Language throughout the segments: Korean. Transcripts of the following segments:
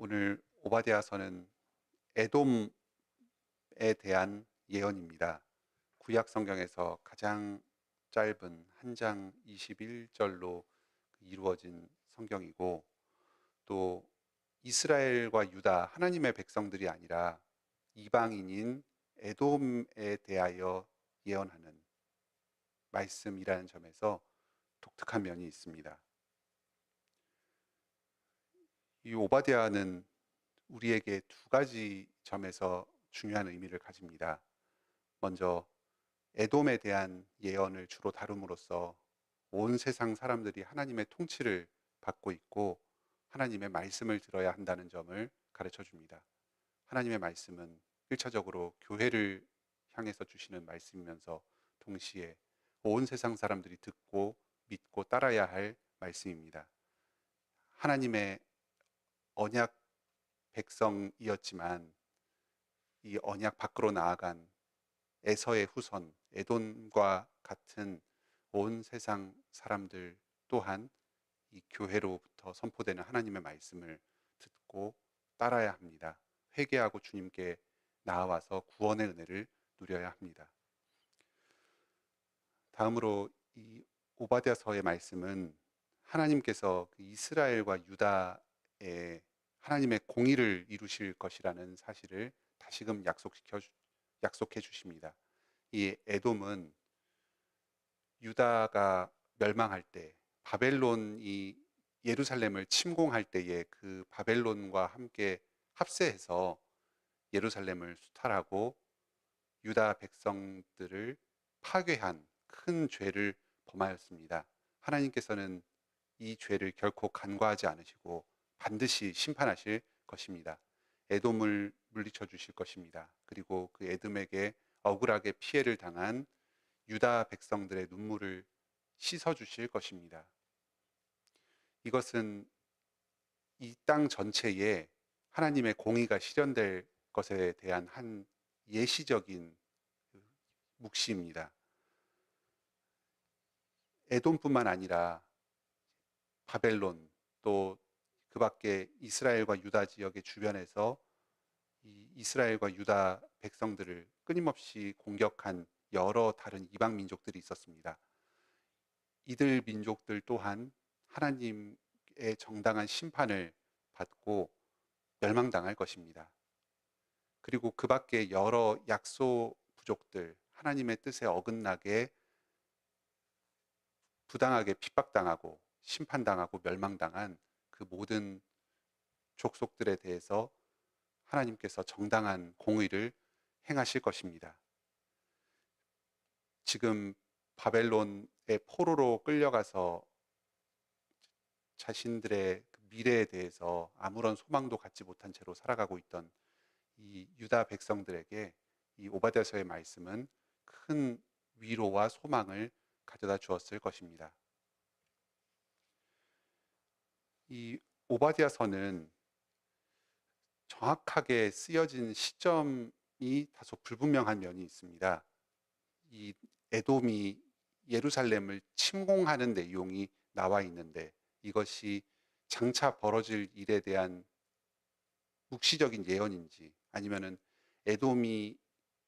오늘 오바댜서는 에돔에 대한 예언입니다. 구약 성경에서 가장 짧은 한 장 21절로 이루어진 성경이고, 또 이스라엘과 유다 하나님의 백성들이 아니라 이방인인 에돔에 대하여 예언하는 말씀이라는 점에서 독특한 면이 있습니다. 이 오바댜는 우리에게 두 가지 점에서 중요한 의미를 가집니다. 먼저 에돔에 대한 예언을 주로 다룸으로써 온 세상 사람들이 하나님의 통치를 받고 있고 하나님의 말씀을 들어야 한다는 점을 가르쳐 줍니다. 하나님의 말씀은 1차적으로 교회를 향해서 주시는 말씀이면서 동시에 온 세상 사람들이 듣고 믿고 따라야 할 말씀입니다. 하나님의 언약 백성이었지만 이 언약 밖으로 나아간 에서의 후손 에돔과 같은 온 세상 사람들 또한 이 교회로부터 선포되는 하나님의 말씀을 듣고 따라야 합니다. 회개하고 주님께 나아와서 구원의 은혜를 누려야 합니다. 다음으로 이 오바댜서의 말씀은 하나님께서 이스라엘과 유다의 하나님의 공의를 이루실 것이라는 사실을 다시금 약속해 주십니다. 이 에돔은 유다가 멸망할 때, 바벨론이 예루살렘을 침공할 때에 그 바벨론과 함께 합세해서 예루살렘을 수탈하고 유다 백성들을 파괴한 큰 죄를 범하였습니다. 하나님께서는 이 죄를 결코 간과하지 않으시고 반드시 심판하실 것입니다. 에돔을 물리쳐 주실 것입니다. 그리고 그 에돔에게 억울하게 피해를 당한 유다 백성들의 눈물을 씻어 주실 것입니다. 이것은 이 땅 전체에 하나님의 공의가 실현될 것에 대한 한 예시적인 묵시입니다. 에돔뿐만 아니라 바벨론, 또 그 밖에 이스라엘과 유다 지역의 주변에서 이 이스라엘과 유다 백성들을 끊임없이 공격한 여러 다른 이방 민족들이 있었습니다. 이들 민족들 또한 하나님의 정당한 심판을 받고 멸망당할 것입니다. 그리고 그 밖에 여러 약소 부족들, 하나님의 뜻에 어긋나게 부당하게 핍박당하고 심판당하고 멸망당한 그 모든 족속들에 대해서 하나님께서 정당한 공의를 행하실 것입니다. 지금 바벨론의 포로로 끌려가서 자신들의 미래에 대해서 아무런 소망도 갖지 못한 채로 살아가고 있던 이 유다 백성들에게 이 오바댜서의 말씀은 큰 위로와 소망을 가져다 주었을 것입니다. 이 오바댜서는 정확하게 쓰여진 시점이 다소 불분명한 면이 있습니다. 이 에돔이 예루살렘을 침공하는 내용이 나와 있는데 이것이 장차 벌어질 일에 대한 묵시적인 예언인지, 아니면은 에돔이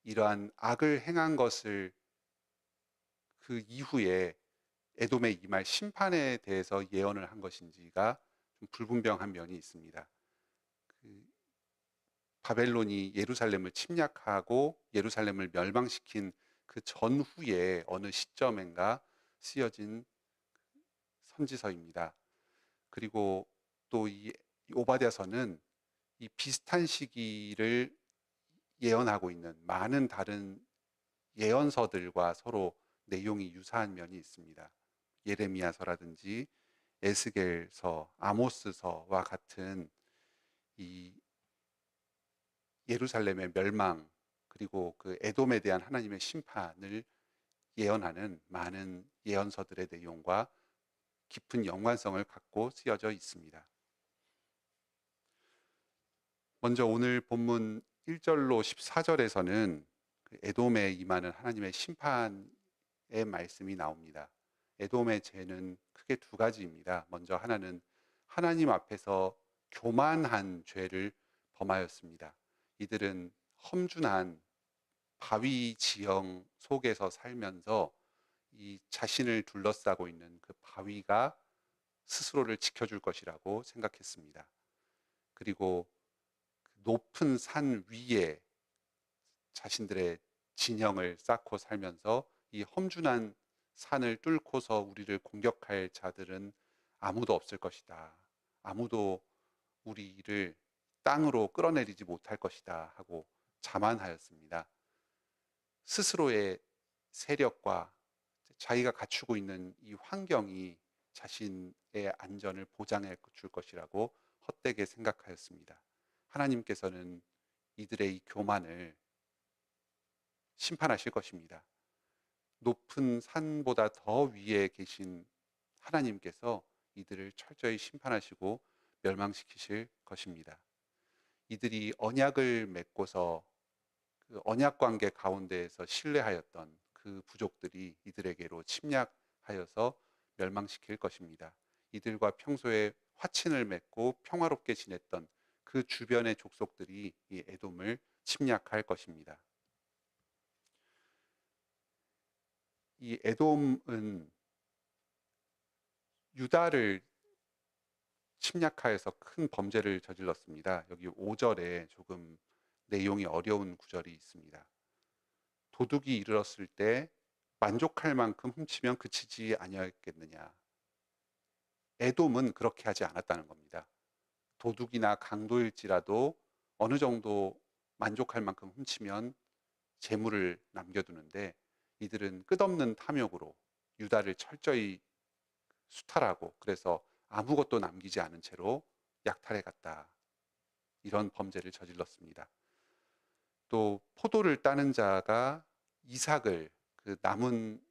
이러한 악을 행한 것을 그 이후에 에돔의 임할 심판에 대해서 예언을 한 것인지가 좀 불분명한 면이 있습니다. 그 바벨론이 예루살렘을 침략하고 예루살렘을 멸망시킨 그 전후에 어느 시점인가 쓰여진 선지서입니다. 그리고 또 이 오바댜서는 이 비슷한 시기를 예언하고 있는 많은 다른 예언서들과 서로 내용이 유사한 면이 있습니다. 예레미야서라든지 에스겔서, 아모스서와 같은 이 예루살렘의 멸망, 그리고 그 에돔에 대한 하나님의 심판을 예언하는 많은 예언서들의 내용과 깊은 연관성을 갖고 쓰여져 있습니다. 먼저 오늘 본문 1절로 14절에서는 에돔에 임하는 하나님의 심판의 말씀이 나옵니다. 에돔의 죄는 크게 두 가지입니다. 먼저 하나는 하나님 앞에서 교만한 죄를 범하였습니다. 이들은 험준한 바위 지형 속에서 살면서 이 자신을 둘러싸고 있는 그 바위가 스스로를 지켜줄 것이라고 생각했습니다. 그리고 높은 산 위에 자신들의 진영을 쌓고 살면서 이 험준한 산을 뚫고서 우리를 공격할 자들은 아무도 없을 것이다. 아무도 우리를 땅으로 끌어내리지 못할 것이다 하고 자만하였습니다. 스스로의 세력과 자기가 갖추고 있는 이 환경이 자신의 안전을 보장해 줄 것이라고 헛되게 생각하였습니다. 하나님께서는 이들의 이 교만을 심판하실 것입니다. 높은 산보다 더 위에 계신 하나님께서 이들을 철저히 심판하시고 멸망시키실 것입니다. 이들이 언약을 맺고서 그 언약 관계 가운데에서 신뢰하였던 그 부족들이 이들에게로 침략하여서 멸망시킬 것입니다. 이들과 평소에 화친을 맺고 평화롭게 지냈던 그 주변의 족속들이 이 에돔을 침략할 것입니다. 이 에돔은 유다를 침략하여서 큰 범죄를 저질렀습니다. 여기 5절에 조금 내용이 어려운 구절이 있습니다. 도둑이 이르렀을 때 만족할 만큼 훔치면 그치지 아니하겠느냐. 에돔은 그렇게 하지 않았다는 겁니다. 도둑이나 강도일지라도 어느 정도 만족할 만큼 훔치면 재물을 남겨두는데 이들은 끝없는 탐욕으로 유다를 철저히 수탈하고 그래서 아무것도 남기지 않은 채로 약탈해 갔다. 이런 범죄를 저질렀습니다. 또 포도를 따는 자가 이삭을 그 남은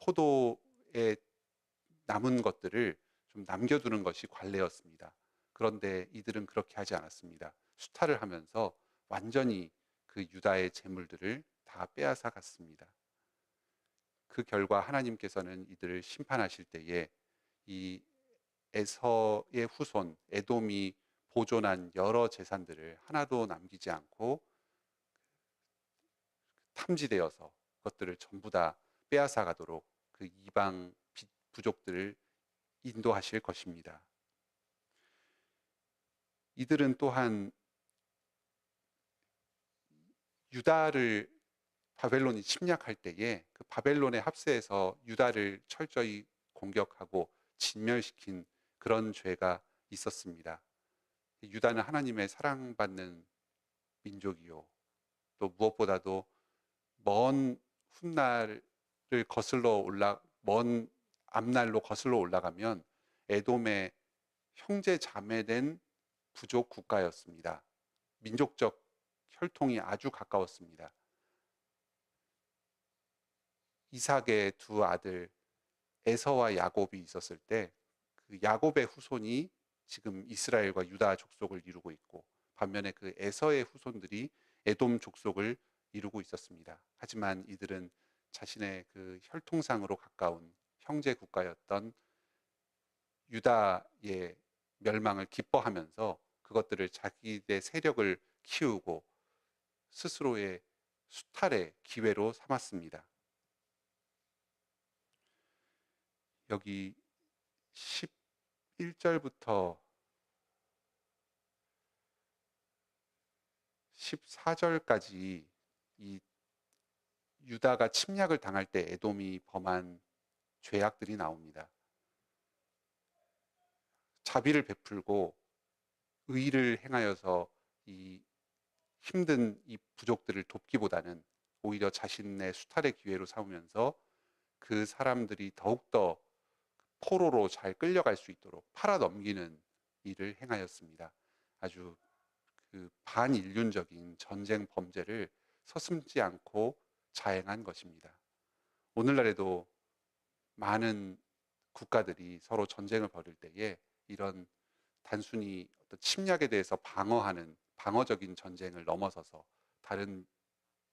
포도에 남은 것들을 좀 남겨두는 것이 관례였습니다. 그런데 이들은 그렇게 하지 않았습니다. 수탈을 하면서 완전히 그 유다의 재물들을 다 빼앗아 갔습니다. 그 결과 하나님께서는 이들을 심판하실 때에 이 에서의 후손 에돔이 보존한 여러 재산들을 하나도 남기지 않고 탐지되어서 그것들을 전부 다 빼앗아 가도록 그 이방 부족들을 인도하실 것입니다. 이들은 또한 유다를 바벨론이 침략할 때에 그 바벨론의 합세에서 유다를 철저히 공격하고 진멸시킨 그런 죄가 있었습니다. 유다는 하나님의 사랑받는 민족이요. 또 무엇보다도 먼 훗날을 먼 앞날로 거슬러 올라가면 에돔의 형제 자매된 부족 국가였습니다. 민족적 혈통이 아주 가까웠습니다. 이삭의 두 아들 에서와 야곱이 있었을 때 그 야곱의 후손이 지금 이스라엘과 유다 족속을 이루고 있고 반면에 그 에서의 후손들이 에돔 족속을 이루고 있었습니다. 하지만 이들은 자신의 그 혈통상으로 가까운 형제 국가였던 유다의 멸망을 기뻐하면서 그것들을 자기의 세력을 키우고 스스로의 수탈의 기회로 삼았습니다. 여기 11절부터 14절까지 이 유다가 침략을 당할 때 에돔이 범한 죄악들이 나옵니다. 자비를 베풀고 의를 행하여서 이 힘든 이 부족들을 돕기보다는 오히려 자신의 수탈의 기회로 삼으면서 그 사람들이 더욱더 포로로 잘 끌려갈 수 있도록 팔아 넘기는 일을 행하였습니다. 아주 그 반인륜적인 전쟁 범죄를 서슴지 않고 자행한 것입니다. 오늘날에도 많은 국가들이 서로 전쟁을 벌일 때에 이런 단순히 어떤 침략에 대해서 방어하는 방어적인 전쟁을 넘어서서 다른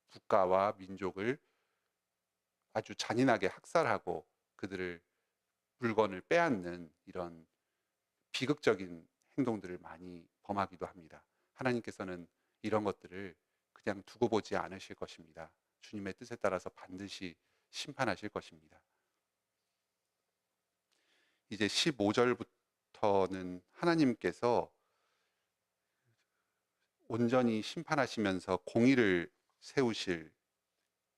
국가와 민족을 아주 잔인하게 학살하고 그들을 물건을 빼앗는 이런 비극적인 행동들을 많이 범하기도 합니다. 하나님께서는 이런 것들을 그냥 두고 보지 않으실 것입니다. 주님의 뜻에 따라서 반드시 심판하실 것입니다. 이제 15절부터는 하나님께서 온전히 심판하시면서 공의를 세우실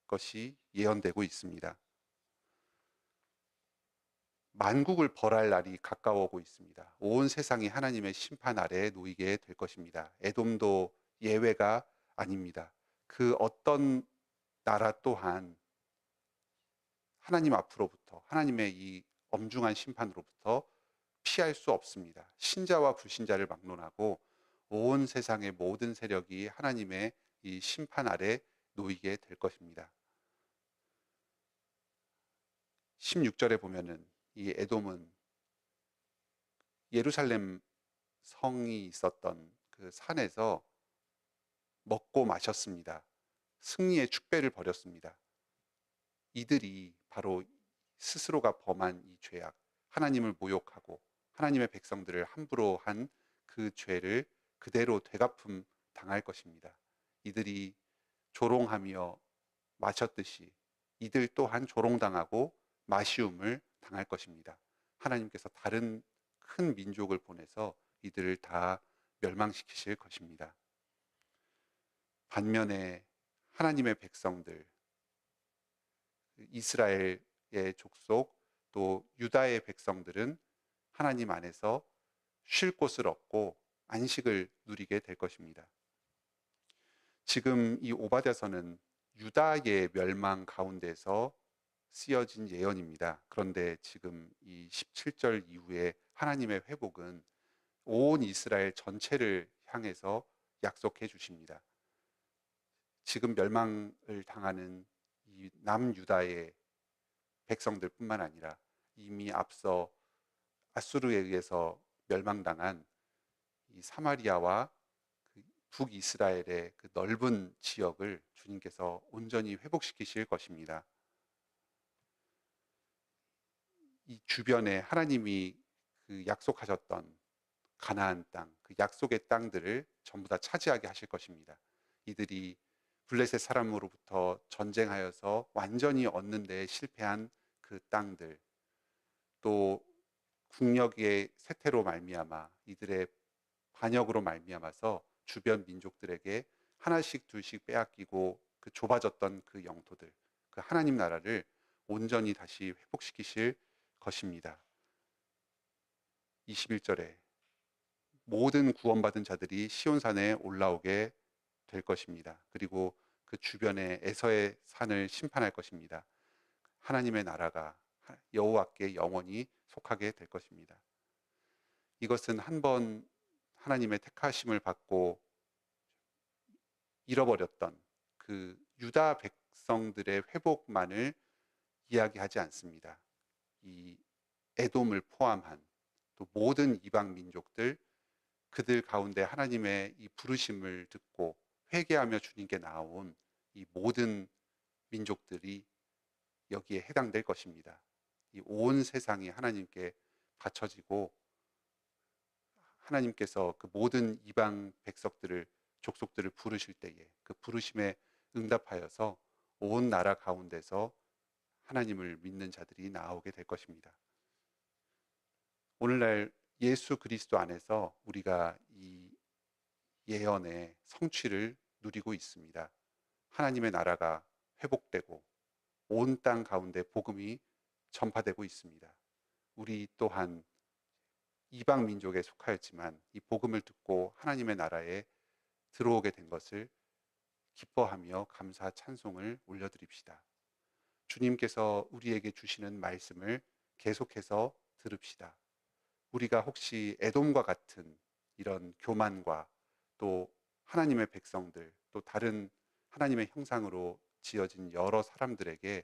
것이 예언되고 있습니다. 만국을 벌할 날이 가까워 오고 있습니다. 온 세상이 하나님의 심판 아래에 놓이게 될 것입니다. 에돔도 예외가 아닙니다. 그 어떤 나라 또한 하나님 앞으로부터, 하나님의 이 엄중한 심판으로부터 피할 수 없습니다. 신자와 불신자를 막론하고 온 세상의 모든 세력이 하나님의 이 심판 아래 놓이게 될 것입니다. 16절에 보면은 이 에돔은 예루살렘 성이 있었던 그 산에서 먹고 마셨습니다. 승리의 축배를 벌였습니다. 이들이 바로 스스로가 범한 이 죄악, 하나님을 모욕하고 하나님의 백성들을 함부로 한 그 죄를 그대로 되갚음 당할 것입니다. 이들이 조롱하며 마셨듯이 이들 또한 조롱당하고 마시움을 당할 것입니다. 하나님께서 다른 큰 민족을 보내서 이들을 다 멸망시키실 것입니다. 반면에 하나님의 백성들, 이스라엘의 족속, 또 유다의 백성들은 하나님 안에서 쉴 곳을 얻고 안식을 누리게 될 것입니다. 지금 이 오바댜서는 유다의 멸망 가운데서 쓰여진 예언입니다. 그런데 지금 이 17절 이후에 하나님의 회복은 온 이스라엘 전체를 향해서 약속해 주십니다. 지금 멸망을 당하는 이 남유다의 백성들뿐만 아니라 이미 앞서 아수르에 의해서 멸망당한 이 사마리아와 그 북이스라엘의 그 넓은 지역을 주님께서 온전히 회복시키실 것입니다. 이 주변에 하나님이 그 약속하셨던 가나안 땅, 그 약속의 땅들을 전부 다 차지하게 하실 것입니다. 이들이 블레셋 사람으로부터 전쟁하여서 완전히 얻는 데 실패한 그 땅들, 또 국력의 쇠퇴로 말미암아 이들의 반역으로 말미암아서 주변 민족들에게 하나씩 둘씩 빼앗기고 그 좁아졌던 그 영토들, 그 하나님 나라를 온전히 다시 회복시키실 것입니다. 21절에 모든 구원받은 자들이 시온산에 올라오게 될 것입니다. 그리고 그 주변에 에서의 산을 심판할 것입니다. 하나님의 나라가 여호와께 영원히 속하게 될 것입니다. 이것은 한번 하나님의 택하심을 받고 잃어버렸던 그 유다 백성들의 회복만을 이야기하지 않습니다. 이 에돔을 포함한 또 모든 이방 민족들, 그들 가운데 하나님의 이 부르심을 듣고 회개하며 주님께 나온 이 모든 민족들이 여기에 해당될 것입니다. 이 온 세상이 하나님께 바쳐지고 하나님께서 그 모든 이방 백성들을 족속들을 부르실 때에 그 부르심에 응답하여서 온 나라 가운데서 하나님을 믿는 자들이 나오게 될 것입니다. 오늘날 예수 그리스도 안에서 우리가 이 예언의 성취를 누리고 있습니다. 하나님의 나라가 회복되고 온 땅 가운데 복음이 전파되고 있습니다. 우리 또한 이방 민족에 속하였지만 이 복음을 듣고 하나님의 나라에 들어오게 된 것을 기뻐하며 감사 찬송을 올려드립시다. 주님께서 우리에게 주시는 말씀을 계속해서 들읍시다. 우리가 혹시 에돔과 같은 이런 교만과 또 하나님의 백성들, 또 다른 하나님의 형상으로 지어진 여러 사람들에게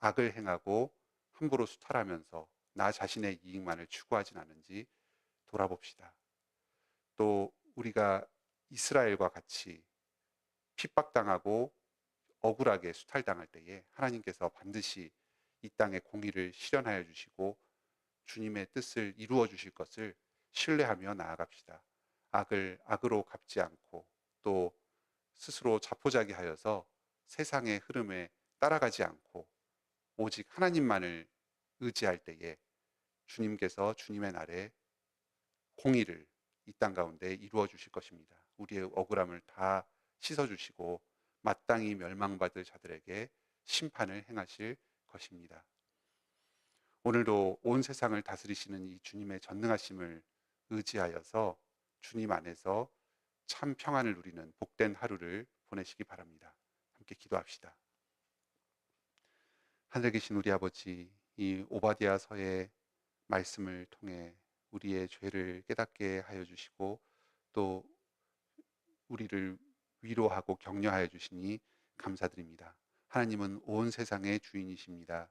악을 행하고 함부로 수탈하면서 나 자신의 이익만을 추구하진 않은지 돌아봅시다. 또 우리가 이스라엘과 같이 핍박당하고 억울하게 수탈당할 때에 하나님께서 반드시 이 땅의 공의를 실현하여 주시고 주님의 뜻을 이루어 주실 것을 신뢰하며 나아갑시다. 악을 악으로 갚지 않고 또 스스로 자포자기하여서 세상의 흐름에 따라가지 않고 오직 하나님만을 의지할 때에 주님께서 주님의 날에 공의를 이 땅 가운데 이루어 주실 것입니다. 우리의 억울함을 다 씻어 주시고 마땅히 멸망받을 자들에게 심판을 행하실 것입니다. 오늘도 온 세상을 다스리시는 이 주님의 전능하심을 의지하여서 주님 안에서 참 평안을 누리는 복된 하루를 보내시기 바랍니다. 함께 기도합시다. 하늘에 계신 우리 아버지, 이 오바댜서의 말씀을 통해 우리의 죄를 깨닫게 하여 주시고 또 우리를 위로하고 격려하여 주시니 감사드립니다. 하나님은 온 세상의 주인이십니다.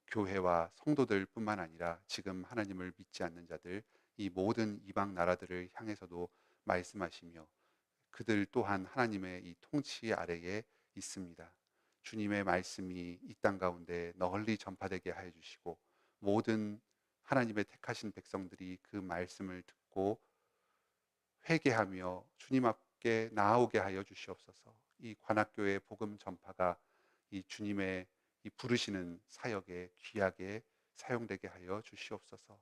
교회와 성도들뿐만 아니라 지금 하나님을 믿지 않는 자들, 이 모든 이방 나라들을 향해서도 말씀하시며 그들 또한 하나님의 이 통치 아래에 있습니다. 주님의 말씀이 이 땅 가운데 널리 전파되게 하여 주시고 모든 하나님의 택하신 백성들이 그 말씀을 듣고 회개하며 주님 앞에 나아오게 하여 주시옵소서. 이 관악교회 복음 전파가 이 주님의 이 부르시는 사역에 귀하게 사용되게 하여 주시옵소서.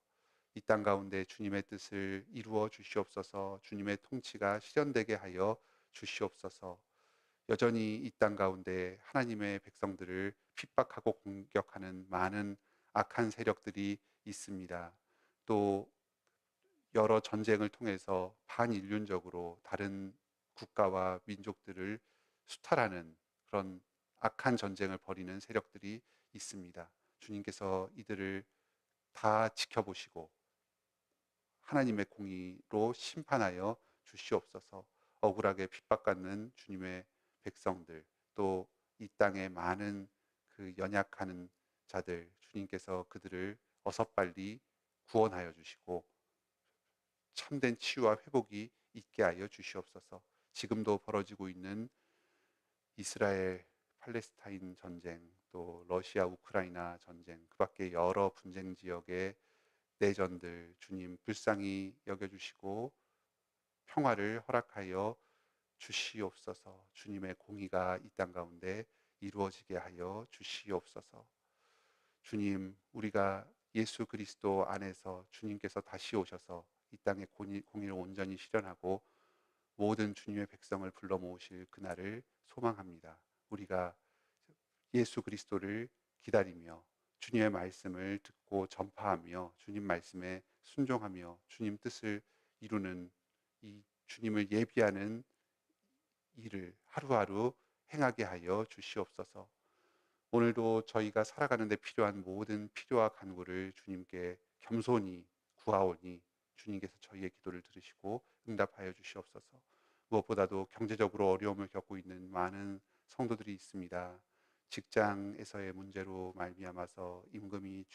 이 땅 가운데 주님의 뜻을 이루어 주시옵소서. 주님의 통치가 실현되게 하여 주시옵소서. 여전히 이 땅 가운데 하나님의 백성들을 핍박하고 공격하는 많은 악한 세력들이 있습니다. 또 여러 전쟁을 통해서 반인륜적으로 다른 국가와 민족들을 수탈하는 그런 악한 전쟁을 벌이는 세력들이 있습니다. 주님께서 이들을 다 지켜보시고 하나님의 공의로 심판하여 주시옵소서. 억울하게 핍박받는 주님의 백성들, 또 이 땅에 많은 그 연약하는 자들, 주님께서 그들을 어서 빨리 구원하여 주시고 참된 치유와 회복이 있게 하여 주시옵소서. 지금도 벌어지고 있는 이스라엘 팔레스타인 전쟁, 또 러시아 우크라이나 전쟁, 그 밖에 여러 분쟁 지역의 내전들 주님 불쌍히 여겨주시고 평화를 허락하여 주시옵소서. 주님의 공의가 이 땅 가운데 이루어지게 하여 주시옵소서. 주님, 우리가 예수 그리스도 안에서 주님께서 다시 오셔서 이 땅의 공의를 온전히 실현하고 모든 주님의 백성을 불러 모으실 그날을 소망합니다. 우리가 예수 그리스도를 기다리며 주님의 말씀을 듣고 전파하며 주님 말씀에 순종하며 주님 뜻을 이루는 이 주님을 예비하는 일을 하루하루 행하게 하여 주시옵소서. 오늘도 저희가 살아가는 데 필요한 모든 필요와 간구를 주님께 겸손히 구하오니 주님께서 저희의 기도를 들으시고 응답하여 주시옵소서. 무엇보다도 경제적으로 어려움을 겪고 있는 많은 성도들이 있습니다. 직장에서의 문제로 말미암아서 임금이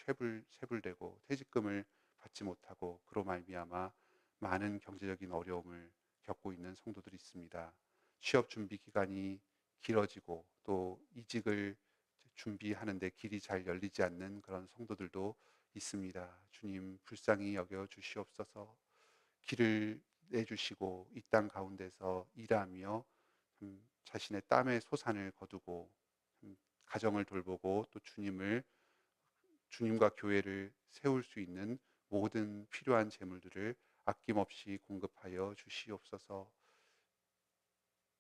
체불되고 퇴직금을 받지 못하고 그로 말미암아 많은 경제적인 어려움을 겪고 있는 성도들이 있습니다. 취업 준비 기간이 길어지고 또 이직을 준비하는데 길이 잘 열리지 않는 그런 성도들도 있습니다. 주님 불쌍히 여겨 주시옵소서. 길을 내주시고 이 땅 가운데서 일하며 자신의 땀의 소산을 거두고 가정을 돌보고 또 주님과 교회를 세울 수 있는 모든 필요한 재물들을 아낌없이 공급하여 주시옵소서.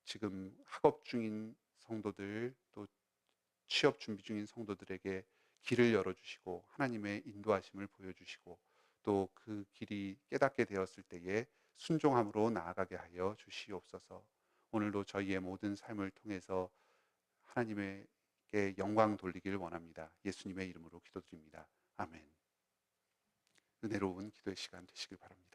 지금 학업 중인 성도들 또 취업 준비 중인 성도들에게 길을 열어주시고 하나님의 인도하심을 보여주시고 또 그 길이 깨닫게 되었을 때에 순종함으로 나아가게 하여 주시옵소서. 오늘도 저희의 모든 삶을 통해서 하나님에게 영광 돌리기를 원합니다. 예수님의 이름으로 기도드립니다. 아멘. 은혜로운 기도의 시간 되시길 바랍니다.